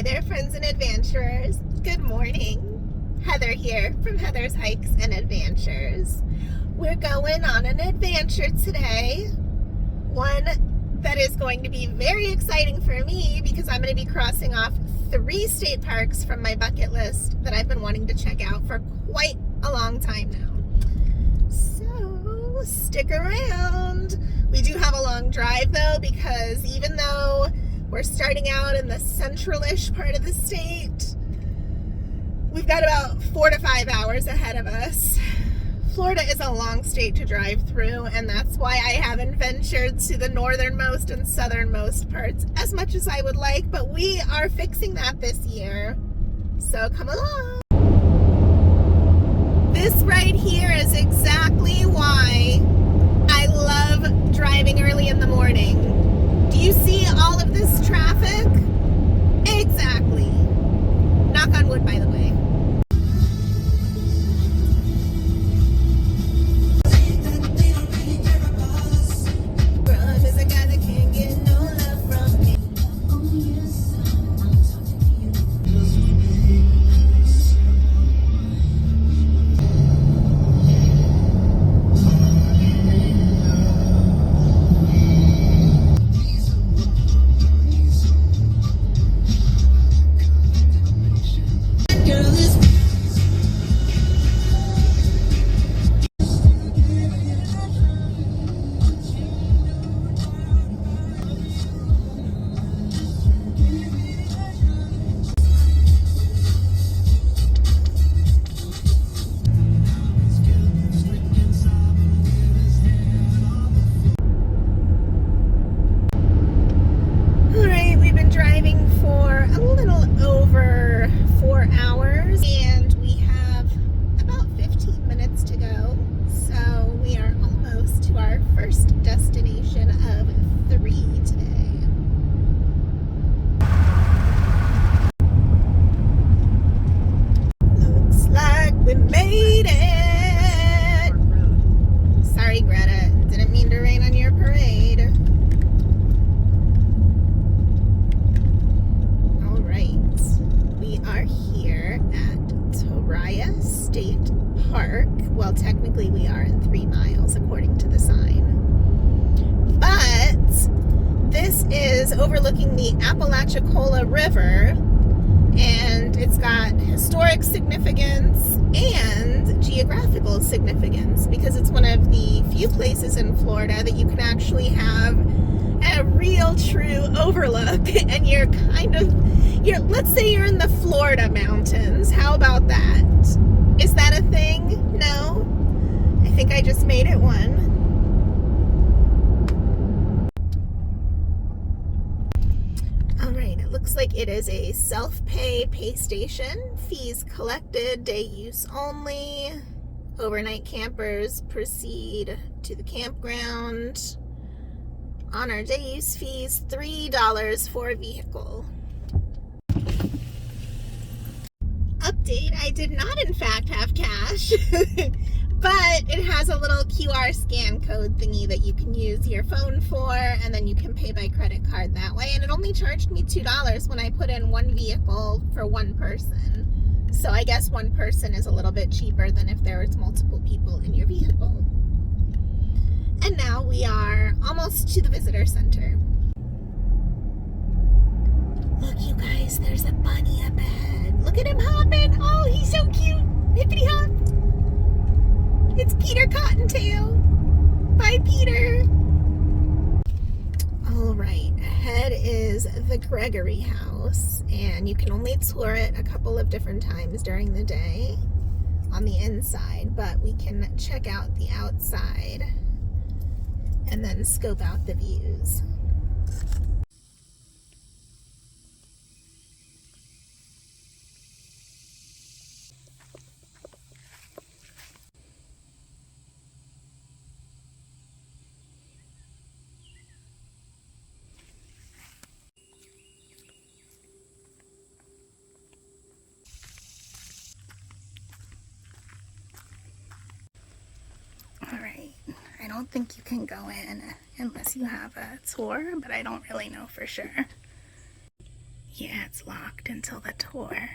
Hi there, friends and adventurers. Good morning. Heather here from Heather's Hikes and Adventures. We're going on an adventure today. One that is going to be very exciting for me because I'm going to be crossing off 3 state parks from my bucket list that I've been wanting to check out for quite a long time now. So stick around. We do have a long drive though, because even though we're starting out in the central-ish part of the state, we've got about 4 to 5 hours ahead of us. Florida is a long state to drive through, and that's why I haven't ventured to the northernmost and southernmost parts as much as I would like, but we are fixing that this year. So come along. This right here is exactly why I love driving early in the morning. Do you see all of this traffic? Exactly. Knock on wood, by the way. Driving for a little over 4 hours, and we have about 15 minutes to go, so we are almost to our first destination of 3 today. Looks like we made it. Sorry, Greta, didn't mean to rain on your parade. We are here at Torreya State Park. Well, technically we are in 3 miles according to the sign. But this is overlooking the Apalachicola River, and it's got historic significance and geographical significance because it's one of the few places in Florida that you can actually have a real true overlook, and let's say you're in the Florida mountains. How about that? Is that a thing? No? I think I just made it one. Alright, it looks like it is a self-pay pay station. Fees collected, day use only. Overnight campers proceed to the campground. On our day use fees, $3 for a vehicle. Update, I did not in fact have cash, but it has a little QR scan code thingy that you can use your phone for, and then you can pay by credit card that way, and it only charged me $2 when I put in one vehicle for one person. So I guess one person is a little bit cheaper than if there was multiple people in your vehicle. And now we are almost to the visitor center. Look, you guys, there's a bunny up ahead. Look at him hopping. Oh, he's so cute. Hippity hop. It's Peter Cottontail. Bye, Peter. All right, ahead is the Gregory House, and you can only tour it a couple of different times during the day on the inside, but we can check out the outside and then scope out the views. All right, I don't think you can go in unless you have a tour, but I don't really know for sure. Yeah, it's locked until the tour.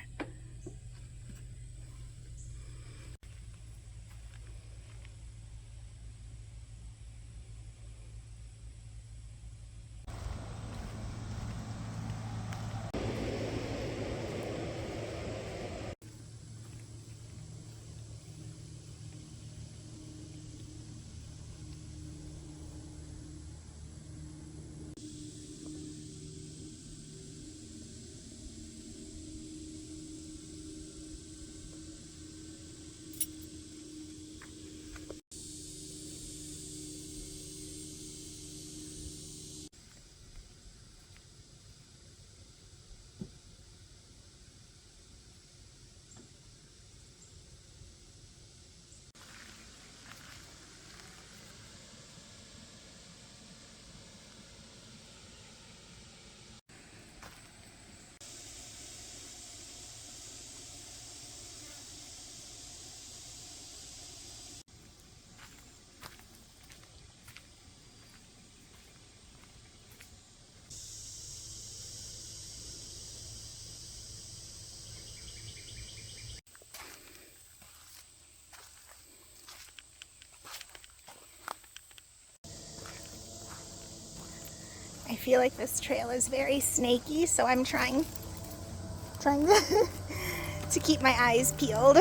I feel like this trail is very snaky, so I'm trying to keep my eyes peeled.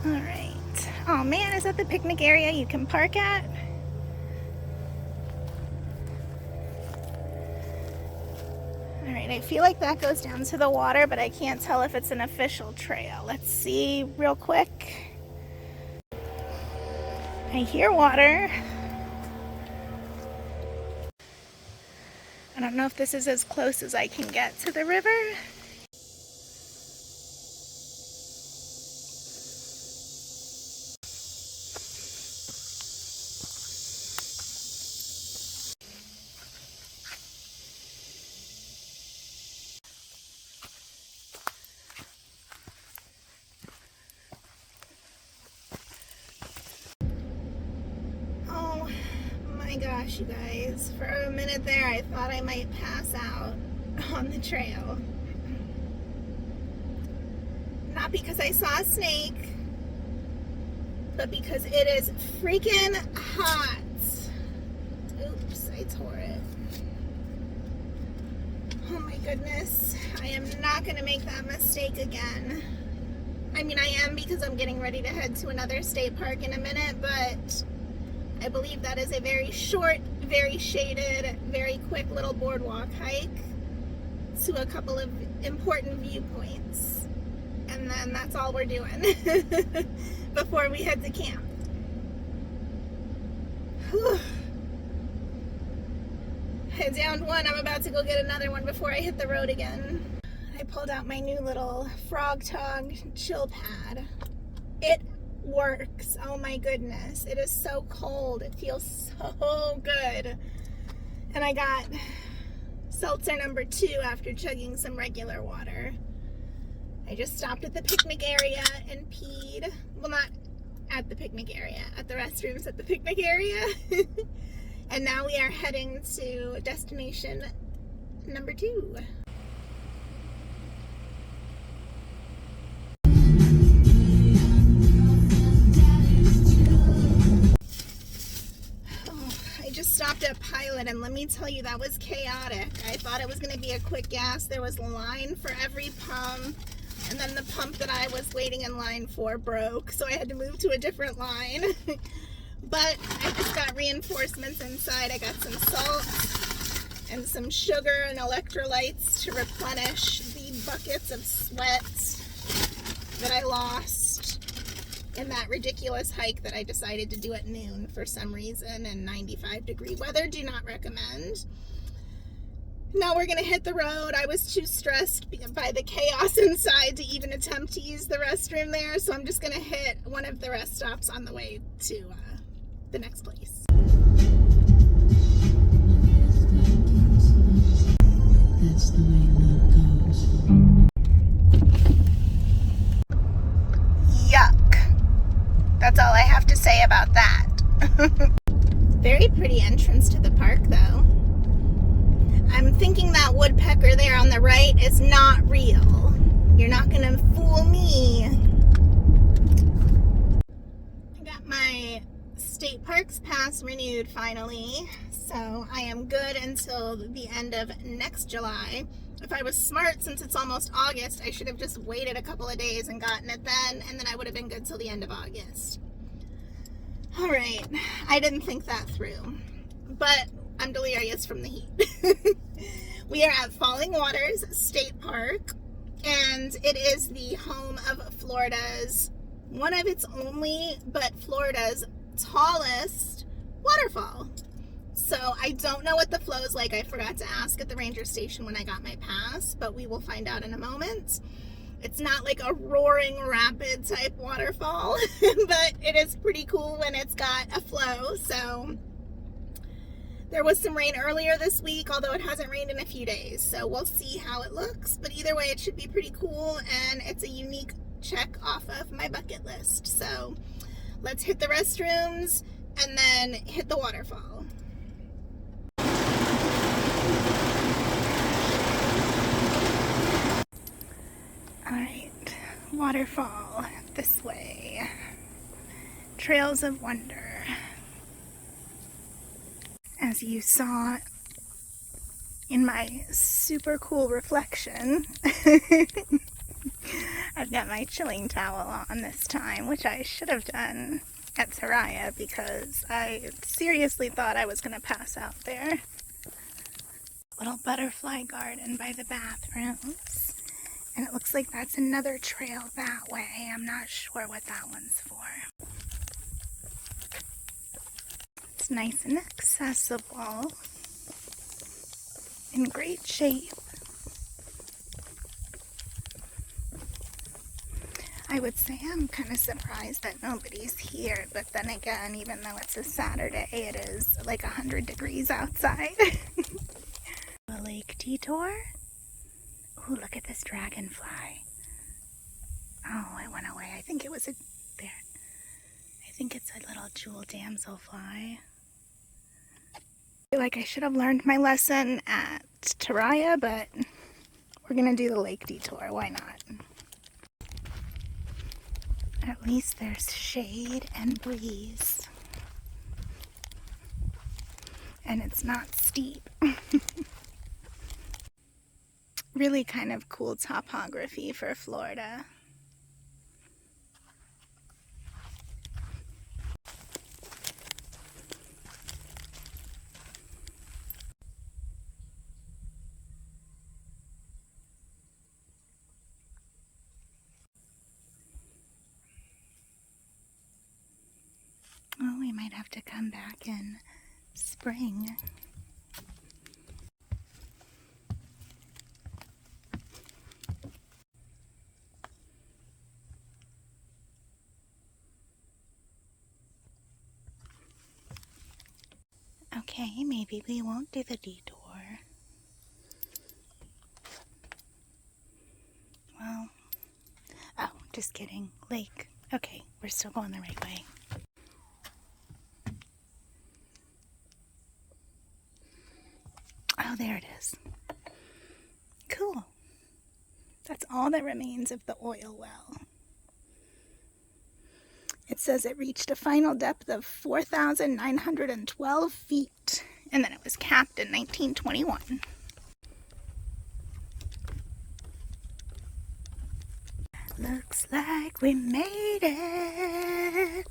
All right. Oh man, is that the picnic area you can park at? All right, I feel like that goes down to the water, but I can't tell if it's an official trail. Let's see real quick. I hear water. I don't know if this is as close as I can get to the river. Gosh, you guys, for a minute there I thought I might pass out on the trail. Not because I saw a snake, but because it is freaking hot. Oops, I tore it. Oh my goodness, I am not going to make that mistake again. I mean, I am, because I'm getting ready to head to another state park in a minute, but I believe that is a very short, very shaded, very quick little boardwalk hike to a couple of important viewpoints. And then that's all we're doing before we head to camp. Whew. I downed one. I'm about to go get another one before I hit the road again. I pulled out my new little Frogg Toggs chill pad. It works. Oh my goodness, it is so cold. It feels so good. And I got seltzer number 2 after chugging some regular water. I just stopped at the picnic area and peed. Well, not at the picnic area, at the restrooms at the picnic area. And now we are heading to destination number 2. Stopped at Pilot, and let me tell you, that was chaotic. I thought it was going to be a quick gas. There was a line for every pump, and then the pump that I was waiting in line for broke, so I had to move to a different line. But I just got reinforcements inside. I got some salt and some sugar and electrolytes to replenish the buckets of sweat that I lost in that ridiculous hike that I decided to do at noon for some reason, and 95-degree weather. Do not recommend. Now we're gonna hit the road. I was too stressed by the chaos inside to even attempt to use the restroom there, so I'm just gonna hit one of the rest stops on the way to the next place. That's the way love goes. Yuck. That's all I have to say about that. Very pretty entrance to the park, though. I'm thinking that woodpecker there on the right is not real. You're not gonna fool me. I got my state parks pass renewed finally, so I am good until the end of next July. If I was smart, since it's almost August, I should have just waited a couple of days and gotten it then, and then I would have been good till the end of August. All right, I didn't think that through, but I'm delirious from the heat. We are at Falling Waters State Park, and it is the home of Florida's, one of its only, but Florida's tallest waterfall. So I don't know what the flow is like. I forgot to ask at the ranger station when I got my pass, but we will find out in a moment. It's not like a roaring rapid type waterfall, but it is pretty cool when it's got a flow. So there was some rain earlier this week, although it hasn't rained in a few days. So we'll see how it looks, but either way it should be pretty cool, and it's a unique check off of my bucket list. So let's hit the restrooms and then hit the waterfall. All right, waterfall this way. Trails of Wonder. As you saw in my super cool reflection, I've got my chilling towel on this time, which I should have done at Torrya because I seriously thought I was going to pass out there. Little butterfly garden by the bathrooms. And it looks like that's another trail that way. I'm not sure what that one's for. It's nice and accessible. In great shape. I would say I'm kind of surprised that nobody's here, but then again, even though it's a Saturday, it is like 100 degrees outside. A lake detour. Ooh, look at this dragonfly. Oh, it went away. I think it was there. I think it's a little jewel damselfly. I feel like I should have learned my lesson at Torrya, but we're gonna do the lake detour. Why not? At least there's shade and breeze. And it's not steep. Really kind of cool topography for Florida. Oh, we might have to come back in spring. Okay, maybe we won't do the detour. Well, oh, just kidding. Lake. Okay, we're still going the right way. Oh, there it is. Cool. That's all that remains of the oil well. It says it reached a final depth of 4,912 feet, and then it was capped in 1921. Looks like we made it.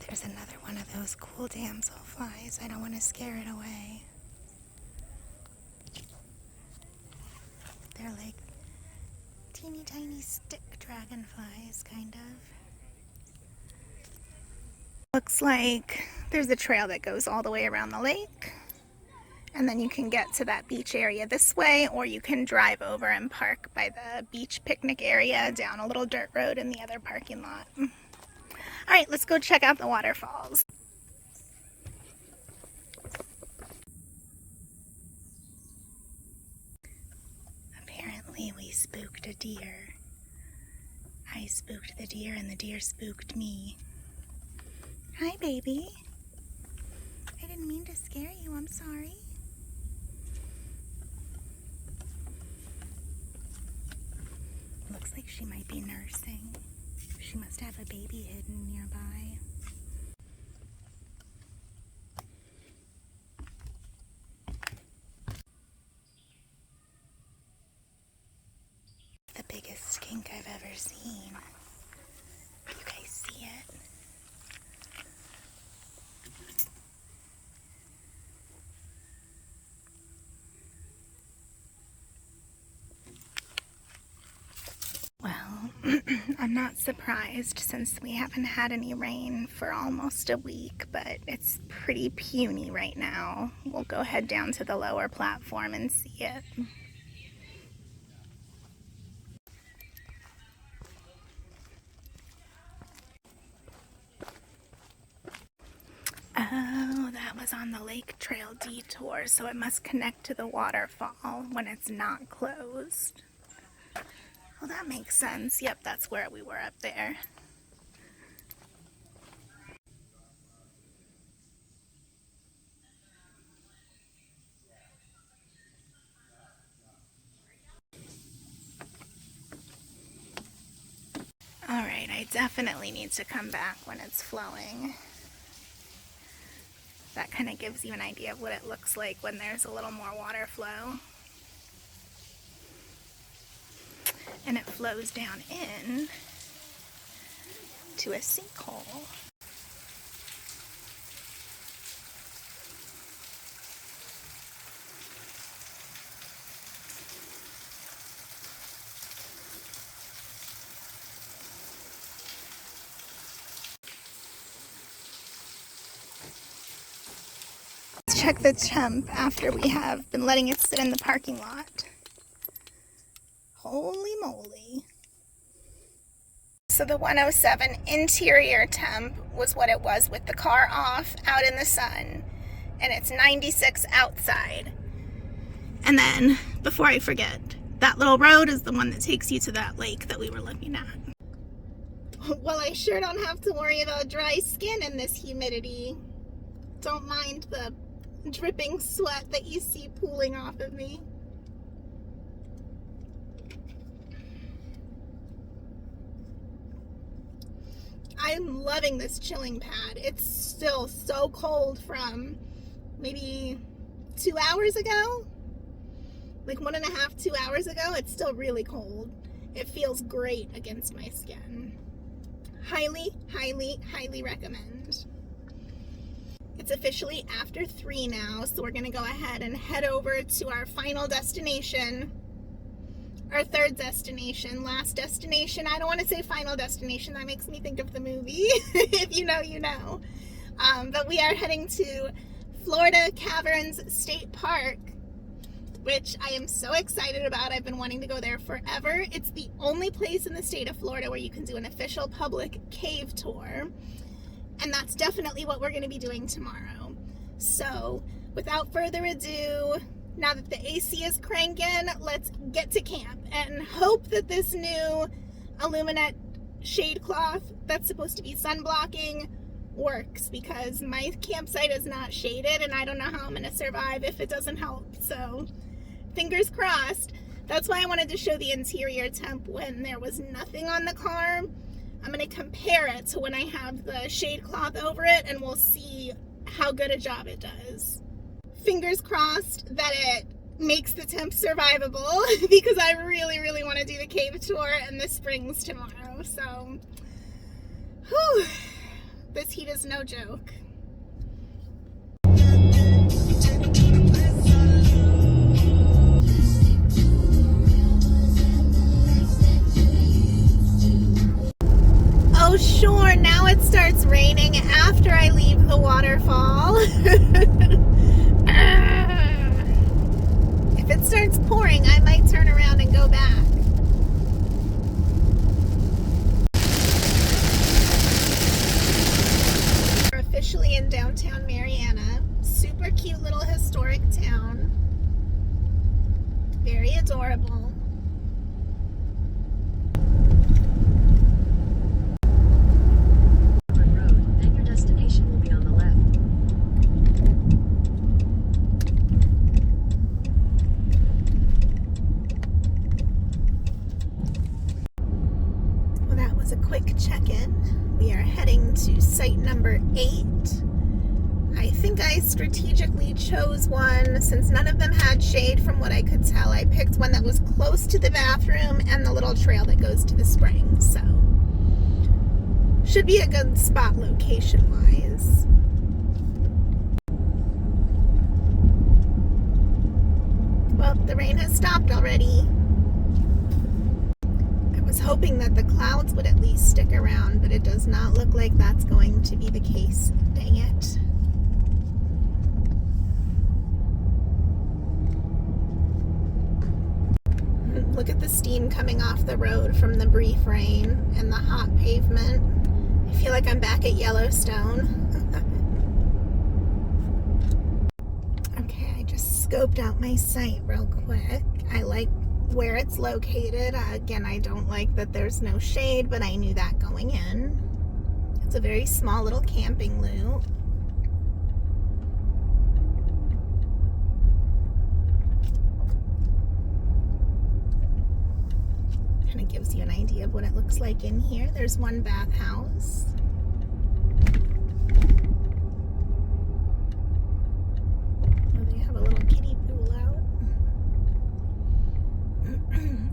There's another one of those cool damselflies. I don't want to scare it away. They're like Teeny tiny stick dragonflies, kind of. Looks like there's a trail that goes all the way around the lake. And then you can get to that beach area this way, or you can drive over and park by the beach picnic area down a little dirt road in the other parking lot. All right, let's go check out the waterfalls. Apparently we spooked a deer. I spooked the deer and the deer spooked me. Hi, baby. I didn't mean to scare you, I'm sorry. Looks like she might be nursing. She must have a baby hidden nearby. The biggest skink I've ever seen. You guys see it? Well, I'm not surprised since we haven't had any rain for almost a week, but it's pretty puny right now. We'll go head down to the lower platform and see it. Oh, that was on the lake trail detour, so it must connect to the waterfall when it's not closed. Well, that makes sense. Yep, that's where we were up there. All right, I definitely need to come back when it's flowing. That kind of gives you an idea of what it looks like when there's a little more water flow. And it flows down in to a sinkhole. Let's check the temp after we have been letting it sit in the parking lot. Holy moly. So the 107 interior temp was what it was with the car off out in the sun. And it's 96 outside. And then, before I forget, that little road is the one that takes you to that lake that we were looking at. Well, I sure don't have to worry about dry skin in this humidity. Don't mind the dripping sweat that you see pooling off of me. I'm loving this chilling pad. It's still so cold from maybe 2 hours ago. Like 1.5, 2 hours ago. It's still really cold. It feels great against my skin. Highly, highly, highly recommend. It's officially after 3 now, so we're gonna go ahead and head over to our final destination. Our third destination, last destination. I don't want to say final destination. That makes me think of the movie. If you know, you know. But we are heading to Florida Caverns State Park, which I am so excited about. I've been wanting to go there forever. It's the only place in the state of Florida where you can do an official public cave tour. And that's definitely what we're going to be doing tomorrow. So, without further ado, now that the AC is cranking, let's get to camp and hope that this new aluminet shade cloth that's supposed to be sun blocking works, because my campsite is not shaded and I don't know how I'm going to survive if it doesn't help. So fingers crossed. That's why I wanted to show the interior temp when there was nothing on the car. I'm going to compare it to when I have the shade cloth over it, and we'll see how good a job it does. Fingers crossed that it makes the temp survivable, because I really, really want to do the cave tour in the springs tomorrow. So, whew, this heat is no joke. sure, now it starts raining after I leave the waterfall. If it starts pouring, I might turn around and go back. We're officially in downtown Marianna. Super cute little historic town. Very adorable. A quick check-in. We are heading to site number 8. I think I strategically chose one since none of them had shade from what I could tell. I picked one that was close to the bathroom and the little trail that goes to the spring, so should be a good spot location-wise. Well, the rain has stopped already. I was hoping that the clouds would at least stick around, but it does not look like that's going to be the case. Dang it. Look at the steam coming off the road from the brief rain and the hot pavement. I feel like I'm back at Yellowstone. Okay, I just scoped out my site real quick. I like where it's located. Again, I don't like that there's no shade, but I knew that going in. It's a very small little camping loop. Kind of gives you an idea of what it looks like in here. There's one bathhouse. Oh, they have a little kiddie pool out.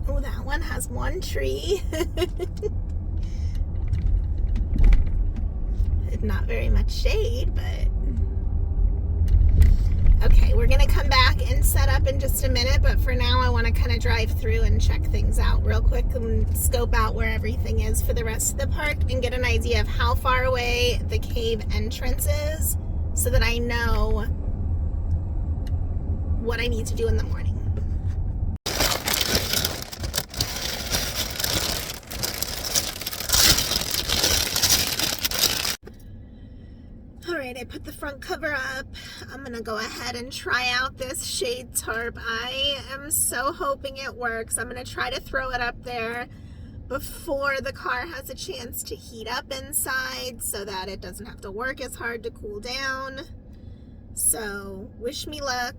Oh, that one has one tree. Not very much shade, but okay, we're gonna come back and set up in just a minute, but for now I want to kind of drive through and check things out real quick and scope out where everything is for the rest of the park and get an idea of how far away the cave entrance is so that I know what I need to do in the morning. Alright, I put the front cover up. I'm gonna go ahead and try out this shade tarp. I am so hoping it works. I'm gonna try to throw it up there before the car has a chance to heat up inside so that it doesn't have to work as hard to cool down. So, wish me luck.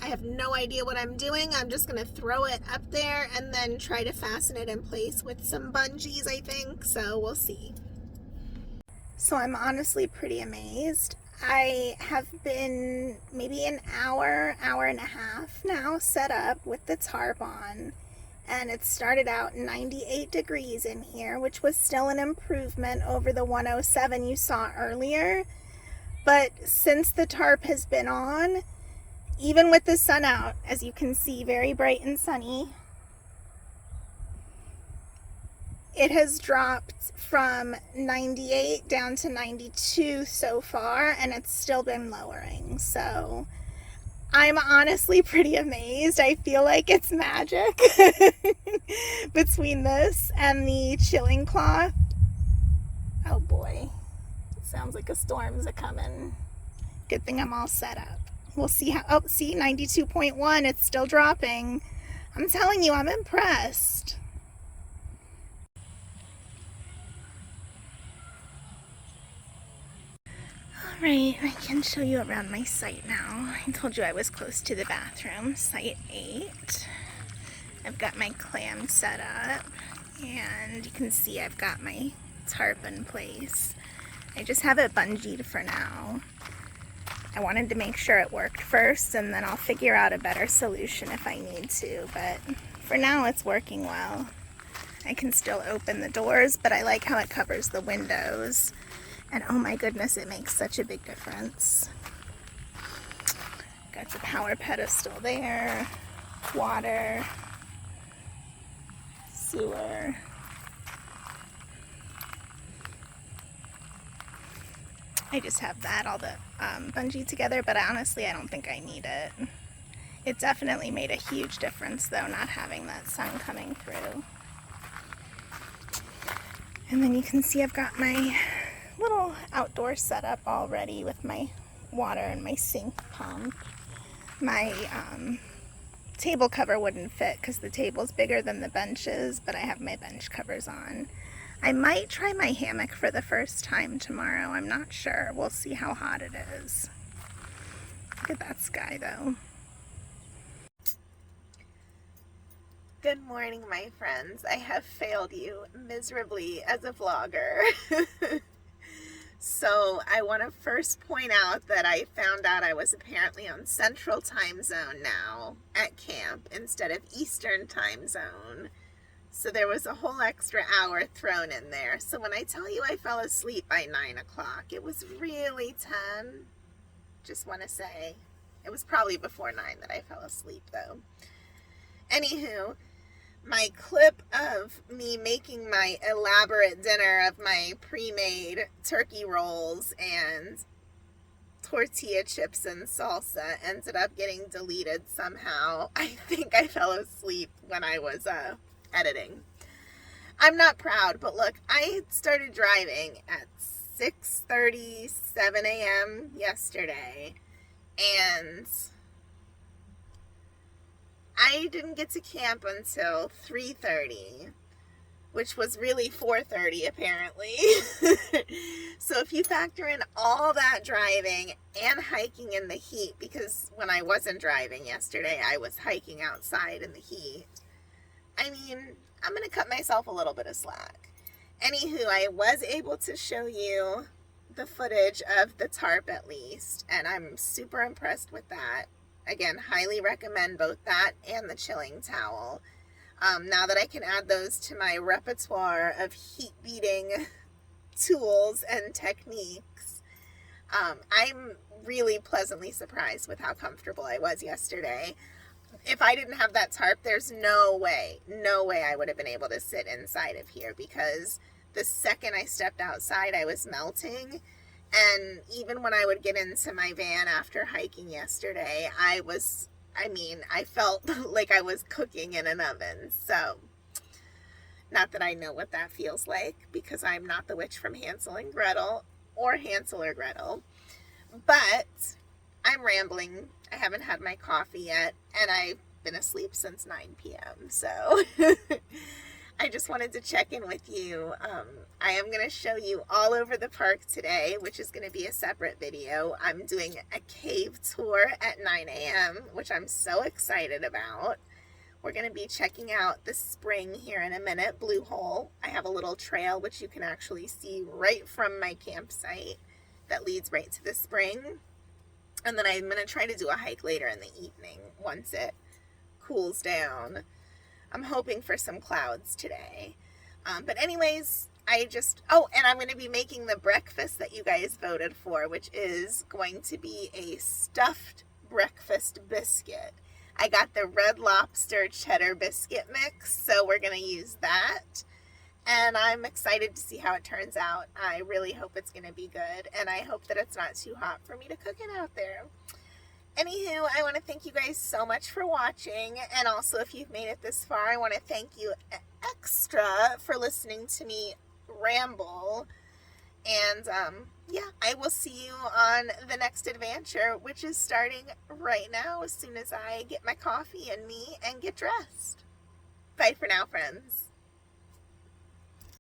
I have no idea what I'm doing. I'm just gonna throw it up there and then try to fasten it in place with some bungees, I think. So, we'll see. So I'm honestly pretty amazed. I have been maybe an hour and a half now set up with the tarp on, and it started out 98 degrees in here, which was still an improvement over the 107 you saw earlier. But since the tarp has been on, even with the sun out, as you can see, very bright and sunny, it has dropped from 98 down to 92 so far, and it's still been lowering. So I'm honestly pretty amazed. I feel like it's magic between this and the chilling cloth. Oh boy, it sounds like a storm's a-coming. Good thing I'm all set up. We'll see how, oh, see, 92.1, it's still dropping. I'm telling you, I'm impressed. Alright, I can show you around my site now. I told you I was close to the bathroom, site 8. I've got my clam set up, and you can see I've got my tarp in place. I just have it bungeed for now. I wanted to make sure it worked first, and then I'll figure out a better solution if I need to, but for now it's working well. I can still open the doors, but I like how it covers the windows. And oh my goodness, it makes such a big difference. Got the power pedestal there, water, sewer. I just have that, all the bungee together, but honestly I don't think I need it. It definitely made a huge difference though, not having that sun coming through. And then you can see I've got my little outdoor setup all ready with my water and my sink pump. My table cover wouldn't fit because the table's bigger than the benches, but I have my bench covers on. I might try my hammock for the first time tomorrow. I'm not sure. We'll see how hot it is. Look at that sky though. Good morning, my friends. I have failed you miserably as a vlogger. So I want to first point out that I found out I was apparently on Central Time Zone now at camp instead of Eastern Time Zone. So there was a whole extra hour thrown in there. So when I tell you I fell asleep by 9 o'clock, it was really 10. Just want to say. It was probably before 9 that I fell asleep though. Anywho, my clip of me making my elaborate dinner of my pre-made turkey rolls and tortilla chips and salsa ended up getting deleted somehow. I think I fell asleep when I was editing. I'm not proud, but look, I started driving at 6:37 a.m. yesterday, and I didn't get to camp until 3:30, which was really 4:30 apparently. So if you factor in all that driving and hiking in the heat, because when I wasn't driving yesterday, I was hiking outside in the heat, I mean, I'm going to cut myself a little bit of slack. Anywho, I was able to show you the footage of the tarp at least, and I'm super impressed with that. Again, highly recommend both that and the chilling towel. Now that I can add those to my repertoire of heat beating tools and techniques, I'm really pleasantly surprised with how comfortable I was yesterday. If I didn't have that tarp, there's no way I would have been able to sit inside of here, because the second I stepped outside, I was melting. And even when I would get into my van after hiking yesterday, I felt like I was cooking in an oven. So, not that I know what that feels like, because I'm not the witch from Hansel and Gretel, or Hansel or Gretel. But I'm rambling. I haven't had my coffee yet, and I've been asleep since 9 p.m. So I just wanted to check in with you. I am going to show you all over the park today, which is going to be a separate video. I'm doing a cave tour at 9 a.m., which I'm so excited about. We're going to be checking out the spring here in a minute, Blue Hole. I have a little trail which you can actually see right from my campsite that leads right to the spring. And then I'm going to try to do a hike later in the evening once it cools down. I'm hoping for some clouds today. But anyways, and I'm going to be making the breakfast that you guys voted for, which is going to be a stuffed breakfast biscuit. I got the Red Lobster cheddar biscuit mix, so we're going to use that. And I'm excited to see how it turns out. I really hope it's going to be good, and I hope that it's not too hot for me to cook it out there. Anywho, I want to thank you guys so much for watching, and also if you've made it this far, I want to thank you extra for listening to me ramble. And yeah, I will see you on the next adventure, which is starting right now as soon as I get my coffee and get dressed. Bye for now, friends.